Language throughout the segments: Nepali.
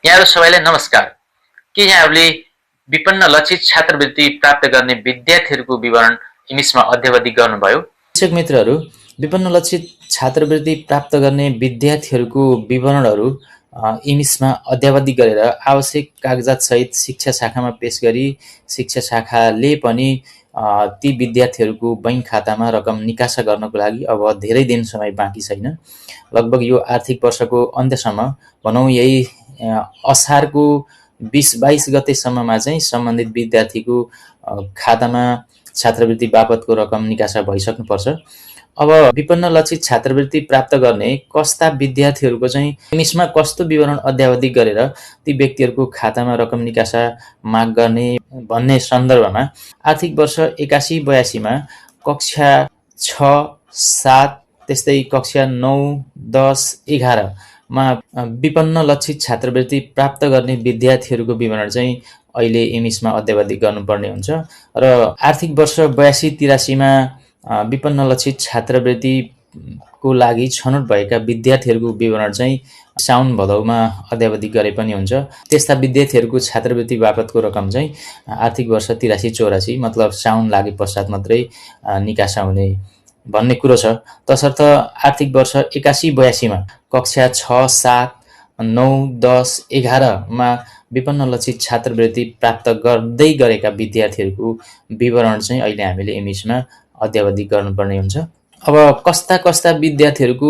यहाँहरू सबैलाई नमस्कार। के यहाँहरूले विपन्न लक्षित छात्रवृत्ति प्राप्त गर्ने विद्यार्थीहरूको विवरण इङ्ग्लिसमा अध्यावधि गर्नुभयो? शिक्षक मित्रहरू, विपन्न लक्षित छात्रवृत्ति प्राप्त गर्ने विद्यार्थीहरूको विवरणहरू इङ्ग्लिसमा अध्यावधि गरेर आवश्यक कागजातसहित शिक्षा शाखामा पेश गरी शिक्षा शाखाले पनि ती विद्यार्थीहरूको बैंक खातामा रकम निकासा गर्नको लागि अब धेरै दिन समय बाँकी छैन। लगभग यो आर्थिक वर्षको अन्त्यसम्म, भनौँ यही असारको 20-22 गतेसम्ममा चाहिँ सम्बन्धित विद्यार्थीको खातामा छात्रवृत्ति बापतको रकम निकासा भइसक्नुपर्छ। अब विपन्न लक्षित छात्रवृत्ति प्राप्त गर्ने कस्ता विद्यार्थीहरूको चाहिँ इङ्ग्लिसमा कस्तो विवरण अध्यावधि गरेर ती व्यक्तिहरूको खातामा रकम निकासा माग गर्ने भन्ने सन्दर्भमा आर्थिक वर्ष 81-82मा कक्षा 6, 7 त्यस्तै कक्षा 9, 10, 11मा विपन्न लक्षित छात्रवृत्ति प्राप्त गर्ने विद्यार्थीहरूको विवरण चाहिँ अहिले इङ्ग्लिसमा अध्यावधि गर्नुपर्ने हुन्छ र आर्थिक वर्ष 82-83मा विपन्न लक्षित छात्रवृत्तिको लागि छनौट भएका विद्यार्थीहरूको विवरण चाहिँ साउन भदौमा अध्यावधि गरे पनि हुन्छ। त्यस्ता विद्यार्थीहरूको छात्रवृत्ति बापतको रकम चाहिँ आर्थिक वर्ष 83-84 मतलब साउन लागे पश्चात मात्रै निकासा हुने भन्ने कुरो छ। तसर्थ आर्थिक वर्ष 81-82मा कक्षा 6, 7, 9, 10, 11मा विपन्न लक्षित छात्रवृत्ति प्राप्त गर्दै गरेका विद्यार्थीहरूको विवरण चाहिँ अहिले हामीले इङ्ग्लिसमा अध्यावधि गर्नुपर्ने हुन्छ। अब कस्ता कस्ता विद्यार्थीहरूको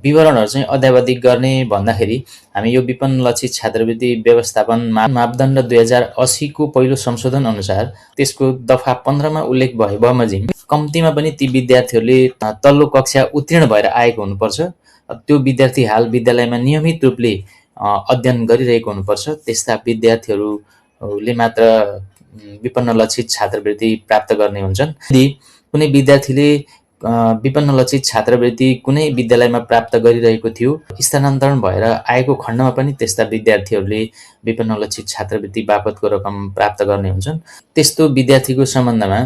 विवरणहरू चाहिँ अध्यावधि गर्ने भन्दाखेरि हामी यो विपन्न लक्षित छात्रवृत्ति व्यवस्थापन मापदण्ड 2080 को पहिलो संशोधन अनुसार त्यसको दफा 15मा उल्लेख भए बमोजिम कम्तीमा पनि ती विद्यार्थीहरूले तल्लो कक्षा उत्तीर्ण भएर आएको हुनुपर्छ। त्यो विद्यार्थी हाल विद्यालयमा नियमित रूपले अध्ययन गरिरहेको हुनुपर्छ। त्यस्ता विद्यार्थीहरूले मात्र विपन्न लक्षित छात्रवृत्ति प्राप्त गर्ने हुन्छन्। यदि कुनै विद्यार्थीले विपन्न लक्षित छात्रवृत्ति कुनै विद्यालयमा प्राप्त गरिरहेको थियो, स्थानान्तरण भएर आएको खण्डमा पनि त्यस्ता विद्यार्थीहरूले विपन्न लक्षित छात्रवृत्ति बापतको रकम प्राप्त गर्ने हुन्छन्। त्यस्तो विद्यार्थीको सम्बन्धमा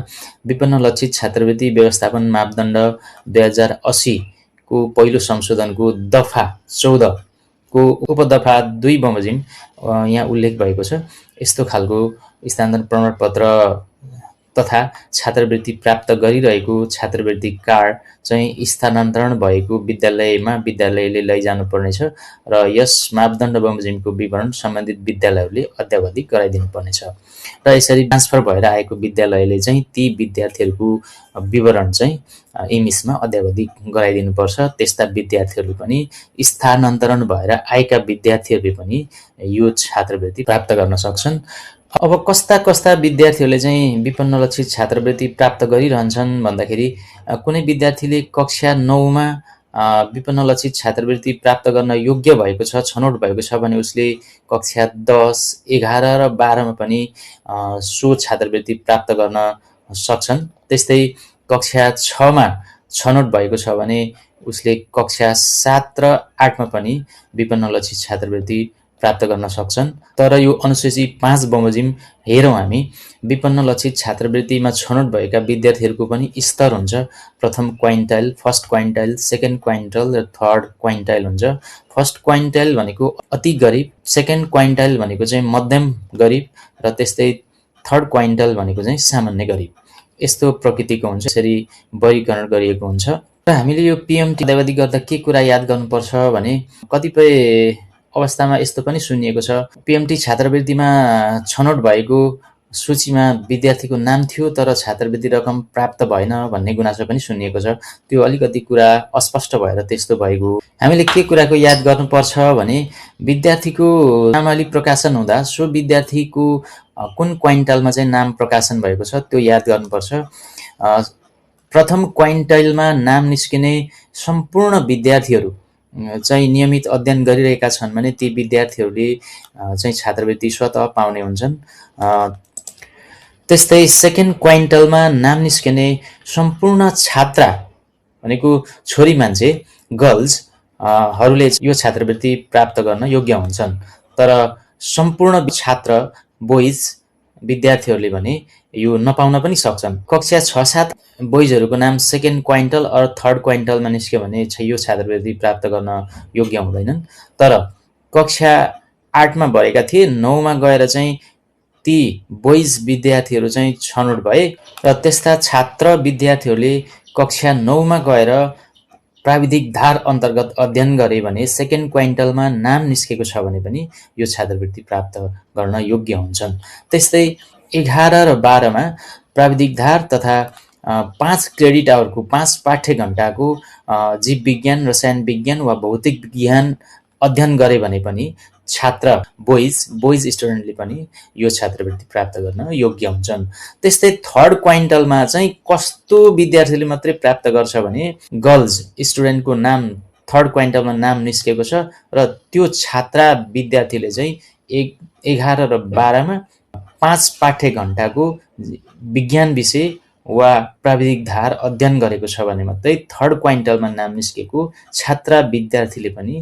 विपन्न लक्षित छात्रवृत्ति व्यवस्थापन मापदण्ड 2080 को पहिलो संशोधनको दफा 14 को उपदफा 2 बमोजिम यहाँ उल्लेख भएको छ। यस्तो खालको स्थानान्तरण प्रमाणपत्र तथा छात्रवृत्ति प्राप्त गरिरहेको छात्रवृत्ति कार्ड चाहिँ स्थानान्तरण भएको विद्यालयमा विद्यालयले लैजानुपर्नेछ र यस मापदण्ड बमोजिमको विवरण सम्बन्धित विद्यालयहरूले अध्यावधि गराइदिनुपर्नेछ र यसरी ट्रान्सफर भएर आएको विद्यालयले चाहिँ ती विद्यार्थीहरूको विवरण चाहिँ इङ्ग्लिसमा अध्यावधि गराइदिनुपर्छ। त्यस्ता विद्यार्थीहरूले पनि स्थानान्तरण भएर आएका विद्यार्थीहरूले पनि यो छात्रवृत्ति प्राप्त गर्न सक्छन्। अब कस्ता कस्ता विद्यार्थीहरूले चाहिँ विपन्न लक्षित छात्रवृत्ति प्राप्त गरिरहन्छन् भन्दाखेरि कुनै विद्यार्थीले कक्षा 9मा विपन्न लक्षित छात्रवृत्ति प्राप्त गर्न योग्य भएको छ, छनौट भएको छ भने उसले कक्षा 10, 11 र 12मा पनि सो छात्रवृत्ति प्राप्त गर्न सक्छन्। त्यस्तै कक्षा 6मा छनौट भएको छ भने उसले कक्षा 7 र 8मा पनि विपन्न लक्षित छात्रवृत्ति प्राप्त गर्न सक्छन्। तर यो अनुसूची 5 बमोजिम हेरौँ हामी, विपन्न लक्षित छात्रवृत्तिमा छनौट भएका विद्यार्थीहरूको पनि स्तर हुन्छ। प्रथम क्वाइन्टाइल, फर्स्ट क्वाइन्टाइल, सेकेन्ड क्वाइन्टाइल र थर्ड क्वाइन्टाइल हुन्छ। फर्स्ट क्वाइन्टाइल भनेको अति गरिब, सेकेन्ड क्वाइन्टाइल भनेको चाहिँ मध्यम गरिब र त्यस्तै थर्ड क्वाइन्टाइल भनेको चाहिँ सामान्य गरिब। यस्तो प्रकृतिको हुन्छ, यसरी वर्गीकरण गरिएको हुन्छ। र हामीले यो पिएमटी अध्यावधि गर्दा के कुरा याद गर्नुपर्छ भने कतिपय अवस्थामा यस्तो पनि सुनिएको छ, पिएमटी छात्रवृत्तिमा छनौट भएको सूचीमा विद्यार्थीको नाम थियो तर छात्रवृत्ति रकम प्राप्त भएन भन्ने गुनासो पनि सुनिएको छ। त्यो अलिकति कुरा अस्पष्ट भएर त्यस्तो भएको। हामीले के कुराको याद गर्नुपर्छ भने विद्यार्थीको नामावली प्रकाशन हुँदा सो विद्यार्थीको कुन क्वाइन्टालमा चाहिँ नाम प्रकाशन भएको छ त्यो याद गर्नुपर्छ। प्रथम क्वाइन्टाइलमा नाम निस्किने सम्पूर्ण विद्यार्थीहरू चाहिँ नियमित अध्ययन गरिरहेका छन् भने ती विद्यार्थीहरूले चाहिँ छात्रवृत्ति स्वतः पाउने हुन्छन्। त्यस्तै सेकेन्ड क्वाइन्टालमा नाम निस्किने सम्पूर्ण छात्रा भनेको छोरी मान्छे, गर्ल्स हरूले यो छात्रवृत्ति प्राप्त गर्न योग्य हुन्छन्। तर सम्पूर्ण छात्र बोइज विद्यार्थीहरूले भने यो नपाउन पनि सक्छन्। कक्षा 6-7 बोइजहरूको नाम सेकेन्ड क्वाइन्टल अर थर्ड क्वाइन्टलमा निस्क्यो भने यो छात्रवृत्ति प्राप्त गर्न योग्य हुँदैनन्। तर कक्षा 8मा भएका थिए, 9मा गएर चाहिँ ती बोइज विद्यार्थीहरू चाहिँ छनौट भए र त्यस्ता छात्र विद्यार्थीहरूले कक्षा 9मा गएर प्राविधिक धार अन्तर्गत अध्ययन गरे भने सेकेन्ड क्वाइन्टलमा नाम निस्केको छ भने पनि यो छात्रवृत्ति प्राप्त गर्न योग्य हुन्छन्। त्यस्तै 11 र 12मा प्राविधिक धार तथा 5 क्रेडिट आवरको 5 पाठ्य घण्टाको जीव विज्ञान, रसायन विज्ञान वा भौतिक विज्ञान अध्ययन गरे भने पनि छात्र बोइज स्टुडेन्टले पनि यो छात्रवृत्ति प्राप्त गर्न योग्य हुन्छन्। त्यस्तै थर्ड क्वाइन्टलमा चाहिँ कस्तो विद्यार्थीले मात्रै प्राप्त गर्छ भने गर्ल्स स्टुडेन्टको नाम थर्ड क्वाइन्टलमा नाम निस्केको छ र त्यो छात्रा विद्यार्थीले चाहिँ 11 र 12मा 5 पाठ्य घण्टाको विज्ञान विषय वा प्राविधिक धार अध्ययन गरेको छ भने मात्रै थर्ड क्वाइन्टलमा नाम निस्केको छात्रा विद्यार्थीले पनि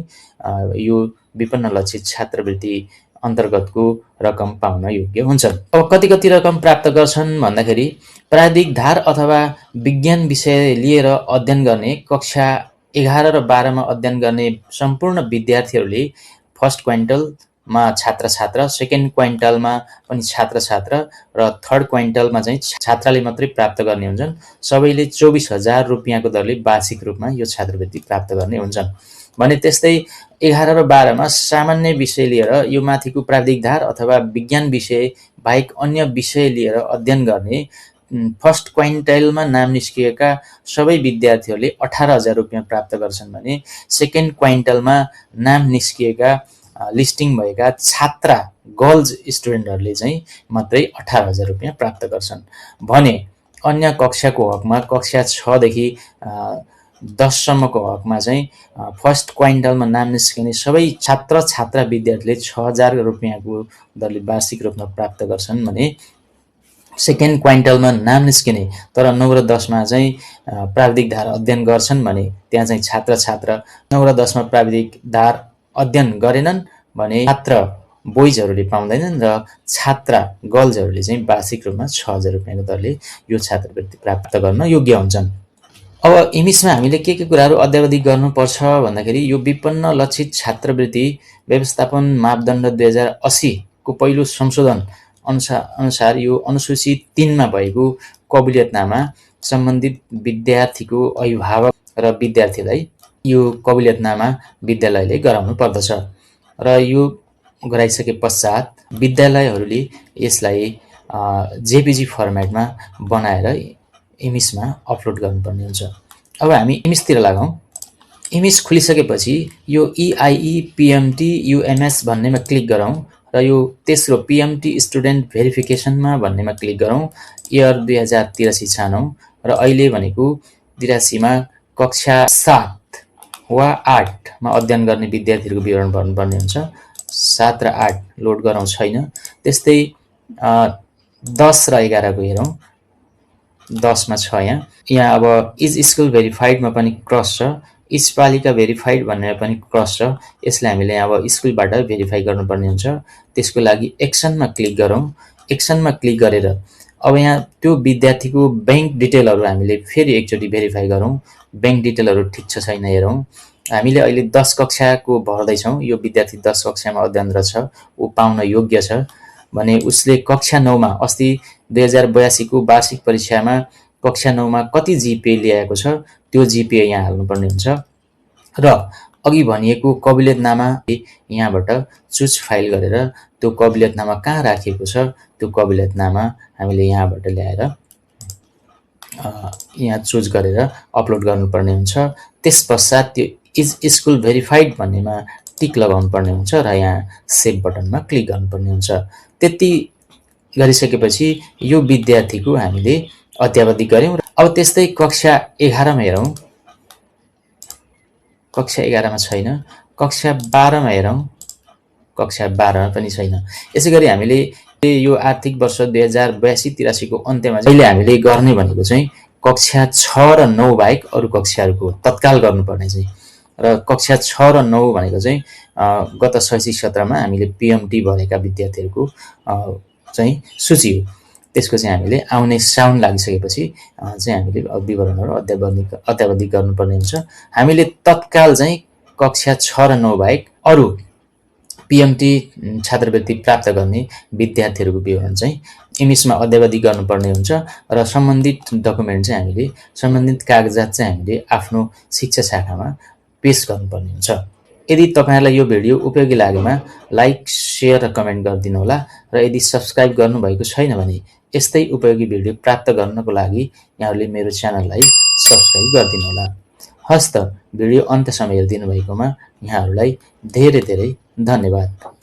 यो विपन्न लक्षित छात्रवृत्ति अन्तर्गतको रकम पाउन योग्य हुन्छन्। अब कति रकम प्राप्त गर्छन् भन्दाखेरि प्राविधिक धार अथवा विज्ञान विषय लिएर अध्ययन गर्ने कक्षा 11 र 12मा अध्ययन गर्ने सम्पूर्ण विद्यार्थीहरूले फर्स्ट क्वाइन्टलमा छात्र, सेकेन्ड क्वाइन्टलमा पनि छात्र र थर्ड क्वाइन्टलमा चाहिँ छात्राले मात्रै प्राप्त गर्ने हुन्छन्। सबैले 24,000 रुपियाँको दरले वार्षिक रूपमा यो छात्रवृत्ति प्राप्त गर्ने हुन्छन् भने त्यस्तै 11 र 12मा सामान्य विषय लिएर यो माथिको प्राविधिक धार अथवा विज्ञान विषय बाहेक अन्य विषय लिएर अध्ययन गर्ने फर्स्ट क्वाइन्टलमा नाम निस्किएका सबै विद्यार्थीहरूले 18,000 रुपियाँ प्राप्त गर्छन् भने सेकेन्ड क्वाइन्टलमा नाम निस्किएका लिस्टिङ भएका छात्रा गर्ल्स स्टुडेन्टहरूले चाहिँ मात्रै 18,000 रुपियाँ प्राप्त गर्छन् भने अन्य कक्षाको हकमा कक्षा 6 देखि 10 सम्मको हकमा चाहिँ फर्स्ट क्वाइन्टलमा नाम निस्किने सबै छात्रा विद्यार्थीले 6,000 रुपियाँको दरले वार्षिक रूपमा प्राप्त गर्छन् भने सेकेन्ड क्वाइन्टलमा नाम निस्किने तर 9 र 10मा चाहिँ प्राविधिक धार अध्ययन गर्छन् भने त्यहाँ चाहिँ छात्र 9 र 10मा प्राविधिक धार अध्ययन गरेनन् भने छात्र बोइजहरूले पाउँदैनन् र छात्रा गर्ल्सहरूले चाहिँ वार्षिक रूपमा 6,000 रुपियाँको दरले यो छात्रवृत्ति प्राप्त गर्न योग्य हुन्छन्। अब इमिसमा हामीले के कुराहरू अद्यावधि गर्नुपर्छ भन्दाखेरि यो विपन्न लक्षित छात्रवृत्ति व्यवस्थापन मापदण्ड 2080 को पहिलो संशोधन अनुसार यो अनुसूची 3 मा भएको कबुलियतनामा सम्बन्धित विद्यार्थीको अभिभावक र विद्यार्थीलाई यो कबुलियतनामा विद्यालयले गराउनु पर्दछ र यो गराइसके पश्चात विद्यालयहरूले यसलाई जेपीजी फर्मेटमा बनाएर इमिसमा अपलोड गर्नुपर्ने हुन्छ। अब हामी इमिसतिर लागौँ। इमिस खुलिसकेपछि यो EIE PMT UMS भन्नेमा क्लिक गरौँ र यो तेस्रो PMT स्टुडेन्ट भेरिफिकेसनमा भन्नेमा क्लिक गरौँ। इयर 2083 छानौँ र अहिले भनेको 83मा कक्षा 7 वा 8मा अध्ययन गर्ने विद्यार्थीहरूको विवरण भर्नुपर्ने हुन्छ। 7 र 8 लोड गरौँ छैन। त्यस्तै 10 र 11 को हेरौँ। 10 मा छ यहाँ अब इज स्कुल भेरिफाइडमा पनि क्रस छ, इज पालिका भेरिफाइड भनेर पनि क्रस छ। यसलाई हामीले अब स्कुलबाट भेरिफाई गर्नुपर्ने हुन्छ। त्यसको लागि एक्सनमा क्लिक गरौँ। एक्सनमा क्लिक गरेर अब यहाँ त्यो विद्यार्थीको बैंक डिटेलहरू हामीले फेरि एकचोटि भेरिफाई गरौँ। बैंक डिटेलहरू ठिक छ छैन हेरौँ। हामीले अहिले 10 कक्षाको भर्दैछौँ। यो विद्यार्थी 10 कक्षामा अध्ययनरत छ, ऊ पाउन योग्य छ भने उसले कक्षा 9 मा अस्ति 2082 को वार्षिक परीक्षामा कक्षा 9 मा कति जिपिए ल्याएको छ त्यो जिपिए यहाँ हाल्नुपर्ने हुन्छ र अघि भनिएको कबुलियतनामा यहाँबाट चुज फाइल गरेर त्यो कबुलियतनामा कहाँ राखिएको छ त्यो कबुलियतनामा हामीले यहाँबाट ल्याएर यहाँ चुज गरेर अपलोड गर्नुपर्ने हुन्छ। त्यसपश्चात त्यो इज स्कुल भेरिफाइड भन्नेमा टिक लगाउनु पर्ने हुन्छ र यहाँ सेभ बटनमा क्लिक गर्नुपर्ने हुन्छ। त्यति गरिसकेपछि यो विद्यार्थीको हामीले अद्यावधि गर्यौं। अब त्यस्तै कक्षा 11 मा हेरौँ। कक्षा 11 मा छैन। कक्षा 12 मा हेरौँ। कक्षा 12 मा पनि छैन। यसैगरी हामीले यो आर्थिक वर्ष 2082-83 को अन्त्यमा अहिले हामीले गर्ने भनेको चाहिँ कक्षा 6 र 9 बाहेक अरु कक्षाहरुको तत्काल गर्नुपर्ने चाहिँ र कक्षा 6 र 9 भनेको चाहिँ गत शैक्षिक सत्रमा हामीले PMT भरेका विद्यार्थीहरुको चाहिँ सूची हो। त्यसको चाहिँ हामीले आउने साउन लागिसकेपछि चाहिँ हामीले विवरणहरु अद्यावधि गर्नुपर्ने हुन्छ। हामीले तत्काल चाहिँ कक्षा 6 र 9 बाहेक अरु पिएमटी छात्रवृत्ति प्राप्त गर्ने विद्यार्थीहरूको विवरण चाहिँ इङ्ग्लिसमा अद्यावधि गर्नुपर्ने हुन्छ र सम्बन्धित डकुमेन्ट चाहिँ हामीले सम्बन्धित कागजात चाहिँ हामीले आफ्नो शिक्षा शाखामा पेश गर्नुपर्ने हुन्छ। यदि तपाईँहरूलाई यो भिडियो उपयोगी लागेमा लाइक, सेयर र कमेन्ट गरिदिनु होला र यदि सब्सक्राइब गर्नुभएको छैन भने यस्तै उपयोगी भिडियो प्राप्त गर्नको लागि यहाँहरूले मेरो च्यानललाई सब्सक्राइब गरिदिनु होला। हस्त भिडियो अन्त्यसम्म हेरिदिनु भएकोमा यहाँहरूलाई धेरै धेरै धन्यवाद।